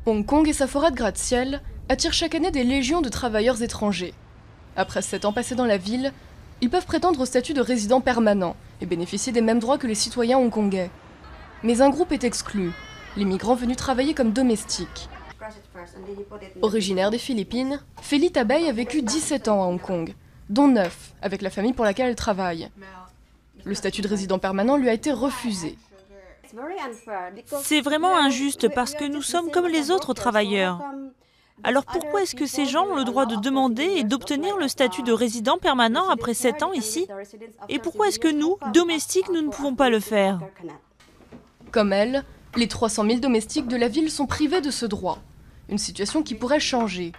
Hong Kong et sa forêt de gratte-ciel attirent chaque année des légions de travailleurs étrangers. Après 7 ans passés dans la ville, ils peuvent prétendre au statut de résident permanent et bénéficier des mêmes droits que les citoyens hongkongais. Mais un groupe est exclu, les migrants venus travailler comme domestiques. Originaire des Philippines, Feli Tabay a vécu 17 ans à Hong Kong, dont 9 avec la famille pour laquelle elle travaille. Le statut de résident permanent lui a été refusé. C'est vraiment injuste parce que nous sommes comme les autres travailleurs. Alors pourquoi est-ce que ces gens ont le droit de demander et d'obtenir le statut de résident permanent après 7 ans ici? Et pourquoi est-ce que nous, domestiques, nous ne pouvons pas le faire? Comme elle, les 300 000 domestiques de la ville sont privés de ce droit. Une situation qui pourrait changer.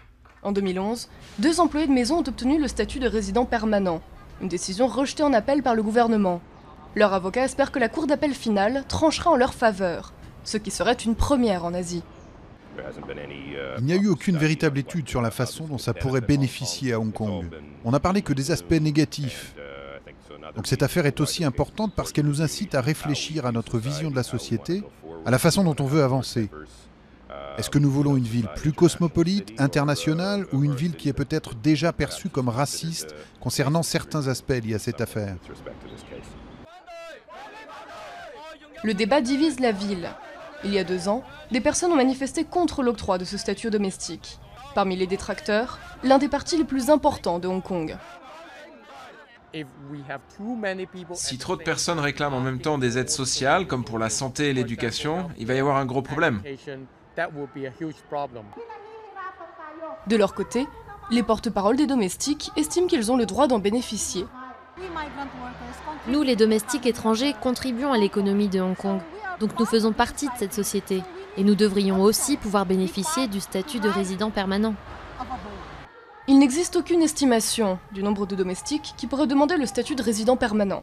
En 2011, 2 employés de maison ont obtenu le statut de résident permanent. Une décision rejetée en appel par le gouvernement. Leur avocat espère que la cour d'appel finale tranchera en leur faveur, ce qui serait une première en Asie. Il n'y a eu aucune véritable étude sur la façon dont ça pourrait bénéficier à Hong Kong. On n'a parlé que des aspects négatifs. Donc cette affaire est aussi importante parce qu'elle nous incite à réfléchir à notre vision de la société, à la façon dont on veut avancer. Est-ce que nous voulons une ville plus cosmopolite, internationale, ou une ville qui est peut-être déjà perçue comme raciste concernant certains aspects liés à cette affaire? Le débat divise la ville. Il y a 2 ans, des personnes ont manifesté contre l'octroi de ce statut domestique. Parmi les détracteurs, l'un des partis les plus importants de Hong Kong. Si trop de personnes réclament en même temps des aides sociales, comme pour la santé et l'éducation, il va y avoir un gros problème. De leur côté, les porte-paroles des domestiques estiment qu'ils ont le droit d'en bénéficier. Nous, les domestiques étrangers, contribuons à l'économie de Hong Kong. Donc nous faisons partie de cette société. Et nous devrions aussi pouvoir bénéficier du statut de résident permanent. Il n'existe aucune estimation du nombre de domestiques qui pourraient demander le statut de résident permanent.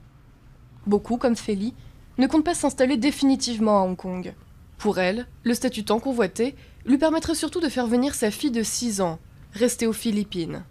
Beaucoup, comme Feli, ne comptent pas s'installer définitivement à Hong Kong. Pour elle, le statut tant convoité lui permettrait surtout de faire venir sa fille de 6 ans, restée aux Philippines.